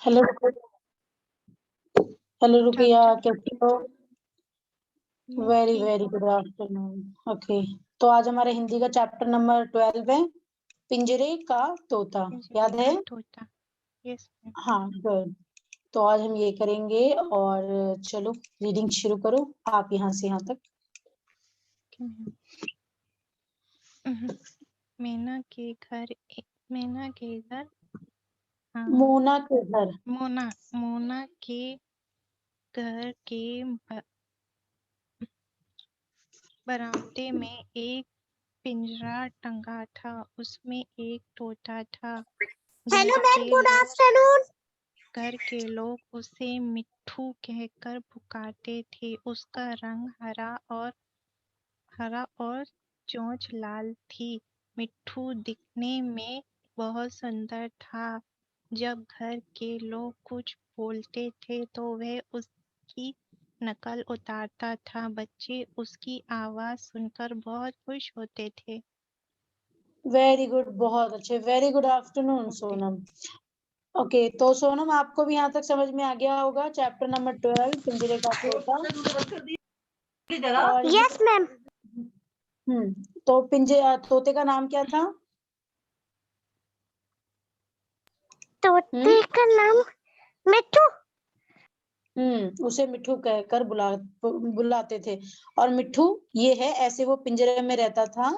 Hello hello रुकिया, कैसी हो? Very very good afternoon. Okay, तो आज हमारे हिंदी का चैप्टर नंबर 12 है, पिंजरे का तोता। याद है? तोता। Yes ma'am. हाँ, गुड। तो आज हम ये करेंगे और चलो रीडिंग शुरू करो आप यहाँ से यहाँ तक। मैना के घर मोना के घर मोना के घर के बरामदे में एक पिंजरा टंगा था, उसमें एक तोता था। Hello ma'am, good afternoon. घर के लोग उसे मिट्ठू कहकर पुकारते थे। उसका रंग हरा और चोंच लाल थी। मिट्ठू दिखने में बहुत सुंदर था। जब घर के लोग कुछ बोलते थे तो वह उसकी नकल उतारता था। बच्चे उसकी आवाज सुनकर बहुत खुश होते थे। वेरी गुड, बहुत अच्छे। Very good afternoon Sonam. Okay, तो सोनम आपको भी यहाँ तक समझ में आ गया होगा चैप्टर नंबर 12 पिंजरे का तोता। Yes ma'am. तो तोते का नाम क्या था? तोते का नाम मिट्ठू। उसे मिट्ठू कहकर बुलाते थे। और मिट्ठू ये है, ऐसे वो पिंजरे में रहता था।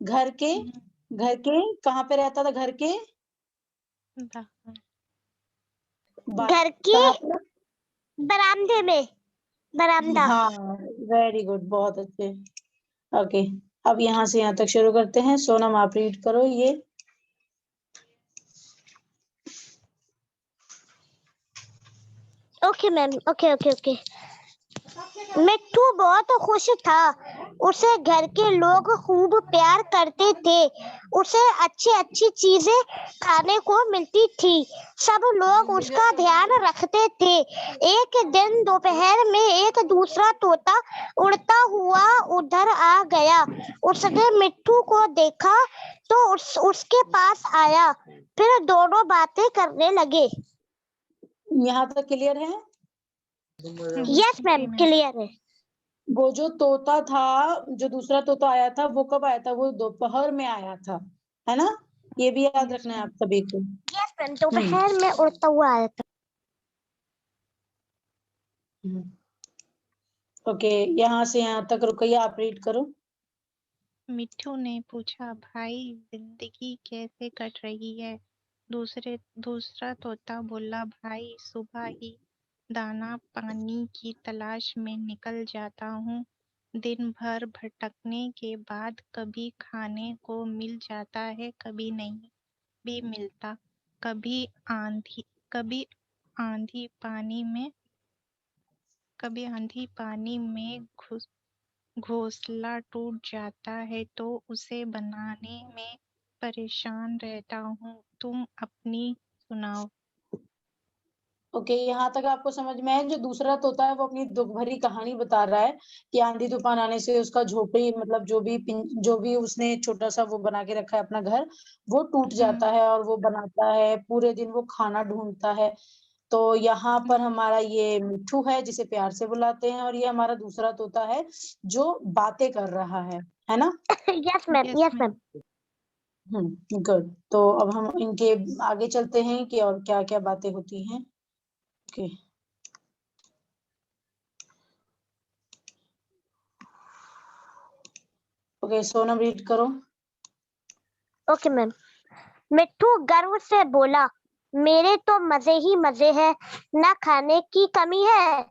घर के कहाँ पे रहता था? घर के घर के बरामदे में। बरामदा। हाँ, वेरी गुड, बहुत अच्छे। ओके, अब यहाँ से यहाँ तक शुरू करते हैं। सोनम आप रीड करो ये। Okay ma'am, okay okay okay. मिट्ठू बहुत खुश था। उसे घर के लोग खूब प्यार करते थे। उसे अच्छी अच्छी चीजें खाने को मिलती थी। सब लोग उसका ध्यान रखते थे। एक दिन दोपहर में एक दूसरा तोता उड़ता हुआ उधर आ गया। उसने मिट्ठू को देखा तो उसके पास आया। फिर दोनों बातें करने लगे। यहाँ तक क्लियर है? यस मैम, क्लियर है। वो जो तोता था, जो दूसरा तोता आया था, वो कब आया था? वो दोपहर में आया था, है ना? ये भी याद रखना है आप सभी को। यस मैम, दोपहर में उड़ता हुआ आया था। ओके, यहाँ से यहाँ तक रुकिए, आप रीड करो। मिट्ठू ने पूछा, भाई जिंदगी कैसे कट रही है? दूसरा तोता बोला, भाई सुबह ही दाना पानी की तलाश में निकल जाता हूँ। दिन भर भटकने के बाद कभी खाने को मिल जाता है, कभी नहीं भी मिलता। कभी आंधी पानी में घोंसला टूट जाता है तो उसे बनाने में परेशान रहता हूँ। तुम अपनी सुनाओ। ओके, यहाँ तक आपको समझ में आया? जो दूसरा तोता है वो अपनी दुख भरी कहानी बता रहा है कि आंधी तूफान आने से उसका झोपड़ी, मतलब जो भी उसने छोटा सा वो बना के रखा है अपना घर, वो टूट जाता है। और वो बनाता है, पूरे दिन वो खाना ढूंढता है। तो यहाँ पर हमारा ये मिट्ठू है जिसे प्यार से बुलाते हैं, और ये हमारा दूसरा तोता है जो बातें कर रहा है ना? Yes ma'am, yes ma'am. Good. तो अब हम इनके आगे चलते हैं कि और क्या क्या बातें होती हैं। ओके, ओके सोनम रीड करो। Okay ma'am. मिट्ठू गर्व से बोला, मेरे तो मजे ही मजे हैं। ना खाने की कमी है,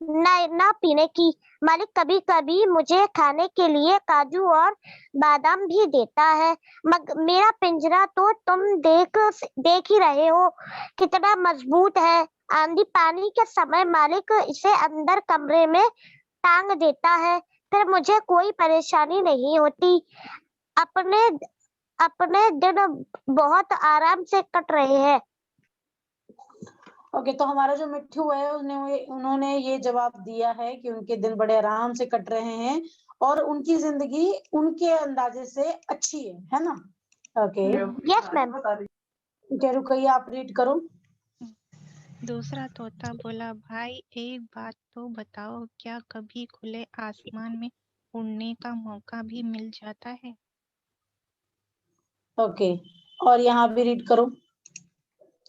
ना पीने की। मालिक कभी कभी मुझे खाने के लिए काजू और बादाम भी देता है। मेरा पिंजरा तो तुम देख ही रहे हो कितना मजबूत है। आंधी पानी के समय मालिक इसे अंदर कमरे में टांग देता है। फिर मुझे कोई परेशानी नहीं होती। अपने अपने दिन बहुत आराम से कट रहे हैं। ओके, तो हमारा जो मिट्ठू है उन्होंने ये जवाब दिया है कि उनके दिन बड़े आराम से कट रहे हैं और उनकी जिंदगी उनके अंदाजे से अच्छी है ना? Okay, yes ma'am. क्या रुकैया आप रीड करो। दूसरा तोता बोला, भाई एक बात तो बताओ, क्या कभी खुले आसमान में उड़ने का मौका भी मिल जाता है? ओके, और यहाँ भी रीड करो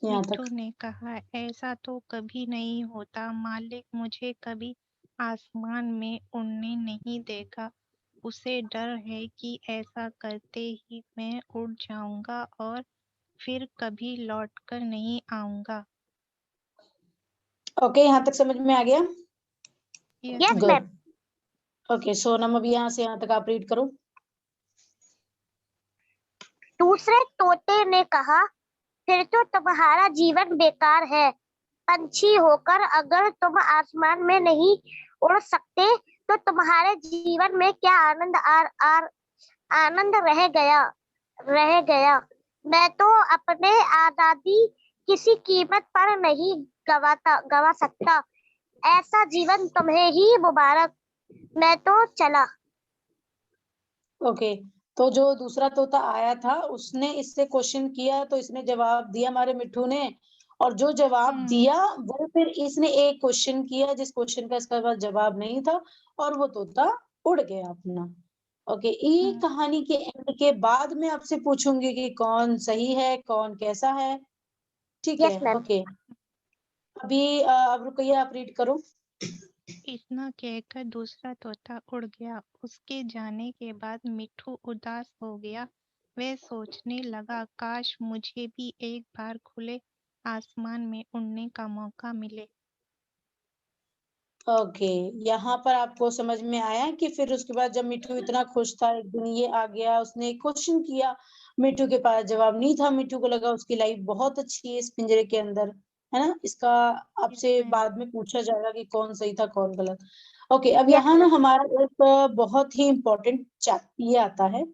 यहाँ मिट्ठू तक। ने कहा, ऐसा तो कभी नहीं होता, मालिक मुझे कभी आसमान में उड़ने नहीं देगा। उसे डर है कि ऐसा करते ही मैं उड़ जाऊंगा और फिर कभी लौटकर नहीं आऊंगा। ओके, यहाँ तक समझ में आ गया? Yes yes good. Ma'am. Okay, Sonam अब यहाँ से यहाँ तक आप रीड करो। दूसरे तोते ने कहा, फिर तो तुम्हारा जीवन बेकार है। पंछी होकर अगर तुम आसमान में नहीं उड़ सकते तो तुम्हारे जीवन में क्या आनंद रह गया। मैं तो अपने आजादी किसी कीमत पर नहीं गवा सकता। ऐसा जीवन तुम्हें ही मुबारक। मैं तो चला। ओके, तो जो दूसरा तोता आया था उसने इससे क्वेश्चन किया तो इसने जवाब दिया हमारे मिट्ठू ने, और जो जवाब दिया वो फिर इसने एक क्वेश्चन किया जिस क्वेश्चन का इसका पास जवाब नहीं था, और वो तोता उड़ गया अपना। ओके, ये कहानी के एंड के बाद मैं आपसे पूछूंगी कि कौन सही है कौन कैसा है, ठीक यस है? मैम। ओके, अभी अब रुकैया, आप रीड करो। इतना कहकर दूसरा तोता उड़ गया। उसके जाने के बाद मिट्ठू उदास हो गया। वह सोचने लगा, काश मुझे भी एक बार खुले आसमान में उड़ने का मौका मिले। ओके, यहाँ पर आपको समझ में आया कि फिर उसके बाद जब मिट्टू इतना खुश था, एक दिन ये आ गया, उसने एक क्वेश्चन किया, मिट्टू के पास जवाब नहीं था, मिट्टू को लगा उसकी लाइफ बहुत अच्छी है इस पिंजरे के अंदर, है ना? इसका आपसे बाद में पूछा जाएगा कि कौन सही था कौन गलत। ओके, अब यस यहाँ ना मैम। हमारा एक बहुत ही इम्पोर्टेंट चैप्टर ये आता है।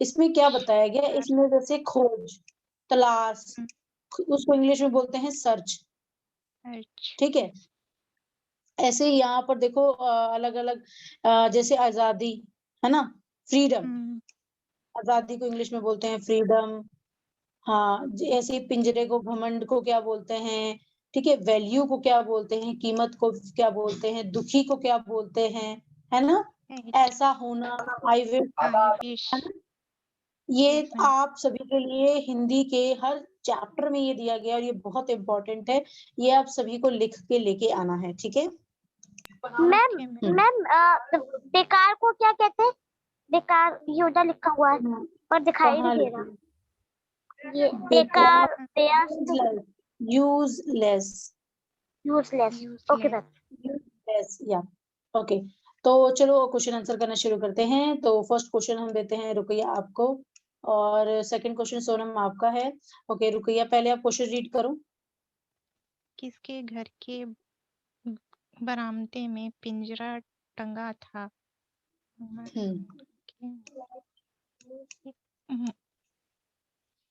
इसमें क्या बताया गया, इसमें जैसे खोज, तलाश, उसको इंग्लिश में बोलते हैं सर्च, अच्छा। ठीक है? ऐसे ही यहाँ पर देखो अलग अलग, जैसे आजादी, है ना, फ्रीडम, आजादी को इंग्लिश में बोलते हैं फ्रीडम। हाँ, ऐसे ही पिंजरे को, घमंड को क्या बोलते हैं, ठीक है? वैल्यू को क्या बोलते हैं, कीमत को क्या बोलते हैं, दुखी को क्या बोलते हैं, है ना? ऐसा होना, आई विश, आई विश। है ना? ये यस मैम। आप सभी के लिए हिंदी के हर चैप्टर में ये दिया गया और ये बहुत इम्पोर्टेंट है। ये आप सभी को लिख के लेके आना है, ठीक है? Ma'am okay ma'am. मैम बेकार को क्या कहते हैं? बेकार ये उधर लिखा हुआ है पर दिखाई नहीं कहाँ दे लिखे? रहा। ये बेकार, बेकार, व्यस्त, useless, useless. Okay useless. Ma'am. Useless, या ओके। तो चलो क्वेश्चन आंसर करना शुरू करते हैं। तो फर्स्ट क्वेश्चन हम देते हैं रुकैया आपको, और सेकंड क्वेश्चन सोनम आपका है। ओके रुकैया, पहले आप क्वेश्चन रीड करो। किसके घर के बरामदे में पिंजरा टंगा था?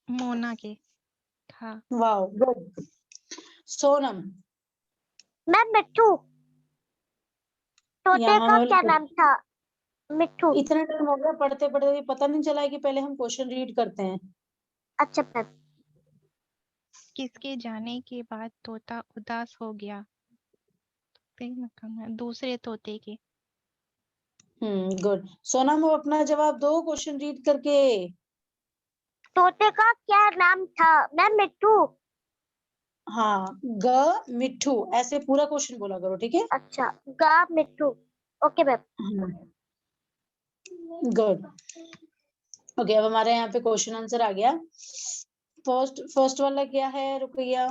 मोना के था। Wow, good. सोनम, मैम मिट्ठू, तोते यहाँ का मैं क्या नाम था? मिट्ठू। इतना टाइम हो गया पढ़ते पढ़ते, पता नहीं चला है कि पहले हम क्वेश्चन रीड करते हैं। अच्छा मैम। किसके जाने के बाद तोता उदास हो गया? दूसरे तोते के। गुड। सोनम अब अपना जवाब दो क्वेश्चन रीड करके। तोते का क्या नाम था? मैम मिट्ठू। हाँ, ग मिट्ठू, ऐसे पूरा क्वेश्चन बोला करो, ठीक है? अच्छा, गा मिट्ठू। Okay ma'am. गुड। ओके, अब हमारे यहाँ पे क्वेश्चन आंसर आ गया। फर्स्ट वाला क्या है रुकैया?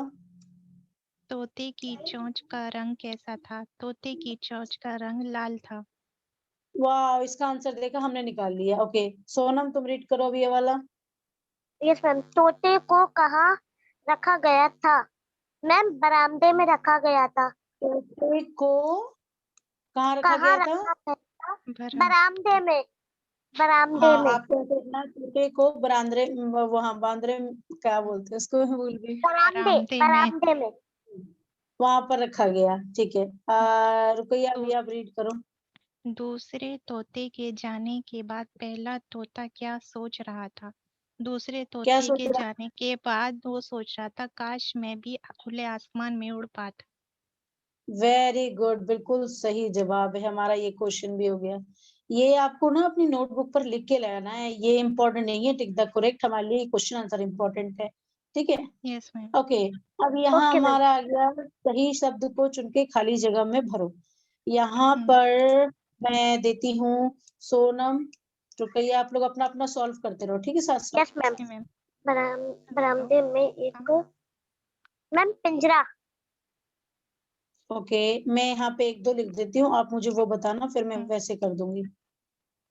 तोते की चोंच का रंग कैसा था? तोते की चोंच का रंग लाल था। वाह, इसका आंसर देखा, हमने निकाल लिया। ओके सोनम, तुम रीड करो अभी ये वाला। Yes ma'am. तोते को कहाँ रखा गया था? मैम बरामदे में रखा गया था। तोते को कहाँ रखा कहाँ गया था? रखा गया था? बरामदे बरामदे में। बरामदे हाँ, में। आप क्या कहना, तोते को बरामदे, वहां बांद्रे, क्या बोलते हैं उसको, मैं भूल गई। बरामदे, बरामदे में। बरामदे में। वहां पर रखा गया, ठीक है। रुकैया अभी दू, आप रीड करो। दूसरे तोते के जाने के बाद पहला तोता क्या सोच रहा था? दूसरे क्या तोते सोच के रहा? जाने के बाद वो सोच रहा था काश मैं भी खुले आसमान में उड़ पाता। वेरी गुड, बिल्कुल सही जवाब है हमारा, ये क्वेश्चन भी हो गया। ये आपको ना अपनी नोटबुक पर लिख के लगाना है, ये इम्पोर्टेंट नहीं है, टिक द करेक्ट, हमारे लिए क्वेश्चन आंसर इम्पोर्टेंट है, ठीक है? Yes ma'am. ओके, अब यहाँ ओके मैम। हमारा आ गया, सही शब्द को चुन के खाली जगह में भरो। यहाँ हम्म, पर मैं देती हूँ सोनम, रुकइए, आप लोग अपना अपना सॉल्व करते रहो, ठीक है, साथ साथ। Yes ma'am. Okay ma'am. बरामदे में एक मैम पिंजरा। ओके, मैं यहाँ पे एक दो लिख देती हूँ, आप मुझे वो बताना, फिर मैं हम्म, वैसे कर दूंगी।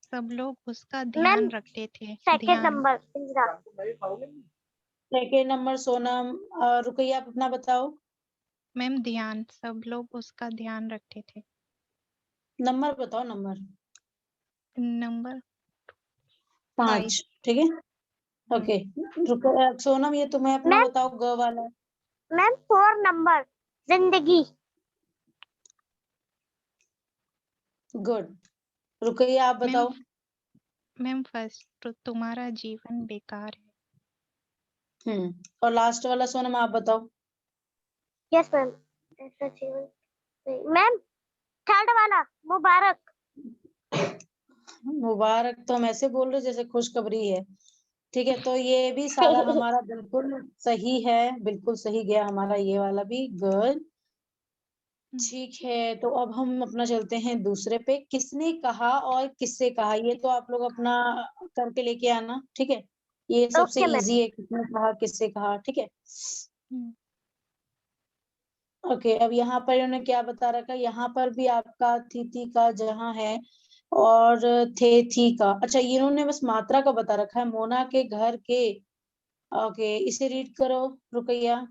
सब लोग उसका मैम ध्यान रखते थे। सेकंड ध्यान। नंबर पिंजरा। सेकेंड नंबर सोनम, रुकइए, आप अपना बताओ। मैम ध्यान, सब लोग उसका ध्यान रखते थे। नंबर बताओ, नंबर नंबर 5। 5, ठीक है, ओके। रुको, सोनम ये तुम्हें अपना मैम बताओ, ग वाला। मैम 4 नंबर जिंदगी। गुड, रुकइए, आप मैम बताओ। मैम फर्स्ट तो तुम्हारा जीवन बेकार है। और लास्ट वाला सोनम आप बताओ। Yes ma'am. ऐसा जीवन नहीं। मैम थर्ड वाला मुबारक। मुबारक तो हम ऐसे बोल रहे जैसे खुशखबरी है, ठीक है, तो ये भी सारा हमारा बिल्कुल सही है, बिल्कुल सही गया हमारा ये वाला भी, गुड। ठीक है, तो अब हम अपना चलते हैं दूसरे पे, किसने कहा और किससे कहा, ये तो आप लोग अपना करके लेके आना, ठीक है, ये सबसे ओके मैम। इजी है, किसने कहा किससे कहा, ठीक है। हम्म, ओके, अब यहाँ पर इन्होंने क्या बता रखा है, यहाँ पर भी आपका थी का जहाँ है, और थी का, अच्छा ये इन्होंने बस मात्रा का बता रखा है, मोना के घर के। ओके, इसे रीड करो, रुकैया।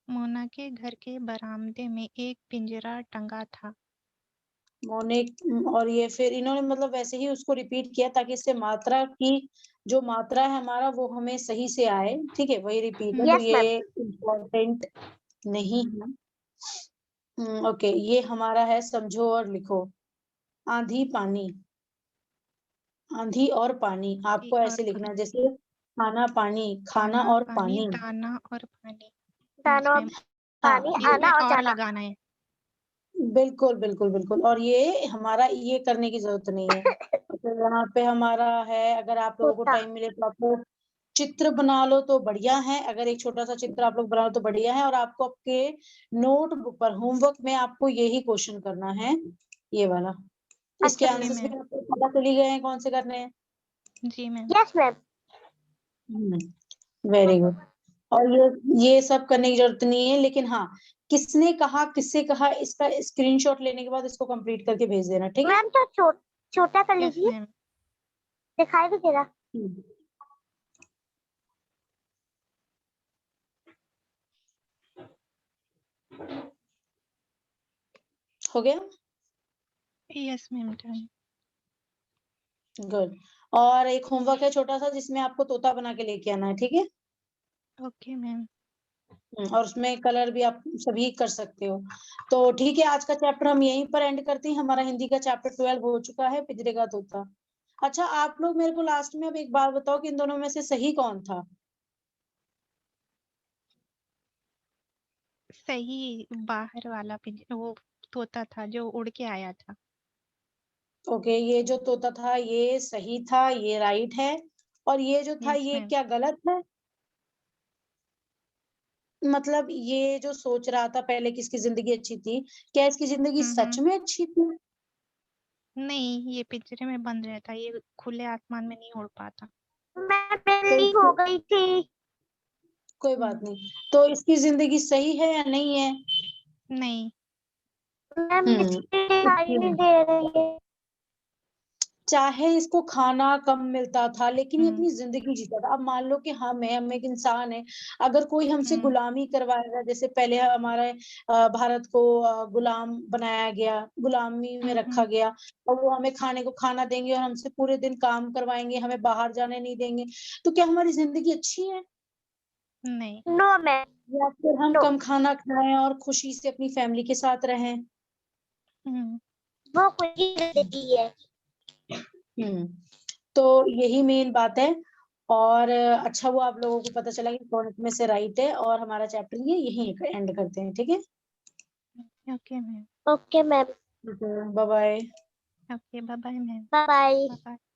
मोना के घर के बरामदे में एक पिंजरा टंगा था। मोने, और ये फिर इन्होंने मतलब वैसे ही उसको रिपीट किया ताकि इससे मात्रा की जो मात्रा है हमारा वो हमें सही से आए, ठीक है, वही रिपीट है, तो यस मैम। ये इम्पोर्टेंट नहीं है। ओके, ये हमारा है, समझो और लिखो, आंधी पानी, आंधी और पानी, आपको और ऐसे लिखना है पानी, जैसे खाना पानी, खाना खाना और पानी, पानी। दाना और पानी। यस दाना मैम। हाँ, पानी इसमें आना और और जाना। लगाना है। बिल्कुल बिल्कुल बिल्कुल, और ये हमारा ये करने की जरूरत नहीं है, तो यहाँ पे हमारा है, अगर आप लोगों को होता। टाइम मिले तो आप लोग चित्र बना लो तो बढ़िया है, अगर एक छोटा सा चित्र आप लोग बना लो तो बढ़िया है, और आपको आपके नोटबुक पर होमवर्क में आपको यही क्वेश्चन करना है, ये वाला। इसके अच्छा जी आंसर्स भी मैम। आपको पता चली गए हैं कौन से करने हैं। जी ma'am. Yes ma'am. Very good, और ये सब करने की जरूरत नहीं है, लेकिन हाँ, किसने कहा किससे कहा, इसका स्क्रीनशॉट लेने के बाद इसको कंप्लीट करके भेज देना, ठीक है। मैम तो छोटा कर यस लीजिए, मैम। दिखाई भी दे रहा। हम्म, हो गया, यस मैम डन। गुड। और एक होमवर्क है छोटा सा जिसमें आपको तोता बना के लेके आना है, ठीक है। Okay ma'am. और उसमें कलर भी आप सभी कर सकते हो, तो ठीक है, आज का चैप्टर हम यहीं पर एंड करते हैं, हमारा हिंदी का चैप्टर 12 हो चुका है, पिंजरे का तोता। अच्छा, आप लोग मेरे को लास्ट में अब एक बात बताओ कि इन दोनों में से सही कौन था। सही बाहर वाला वो तोता था जो उड़ के आया था। ओके, ये जो तोता था ये सही था, ये राइट है, और ये जो था यस ये मैम। क्या गलत है, मतलब ये जो सोच रहा था पहले कि इसकी जिंदगी अच्छी थी, क्या इसकी जिंदगी सच में अच्छी थी। नहीं, ये पिंजरे में बंद रहता, ये खुले आसमान में नहीं उड़ पाता। मैं तो बिल्ली हो गई थी। कोई बात नहीं, तो इसकी जिंदगी सही है या नहीं है। नहीं। मैम हम्म दिखाई नहीं दे रही है। चाहे इसको खाना कम मिलता था लेकिन ये हम्म, अपनी जिंदगी जीता था। अब मान लो कि हम एक इंसान है, अगर कोई हमसे गुलामी करवाएगा, जैसे पहले हमारे भारत को गुलाम बनाया गया, गुलामी में रखा गया, और वो हमें खाने को खाना देंगे और हमसे पूरे दिन काम करवाएंगे, हमें बाहर जाने नहीं देंगे, तो क्या हमारी जिंदगी अच्छी है, नहीं। No ma'am. या फिर हम नो, कम खाना खाएं और खुशी से अपनी फैमिली के साथ रहें। हम्म, वो कोई जिंदगी है। हम्म तो यही मेन बात है, और अच्छा हुआ आप लोगों को पता चला कि कौन में से राइट है, और हमारा चैप्टर ये यहीं एंड करते हैं, ठीक है? Okay ma'am. Okay ma'am, bye bye. Okay, bye bye ma'am. Bye bye. Bye bye.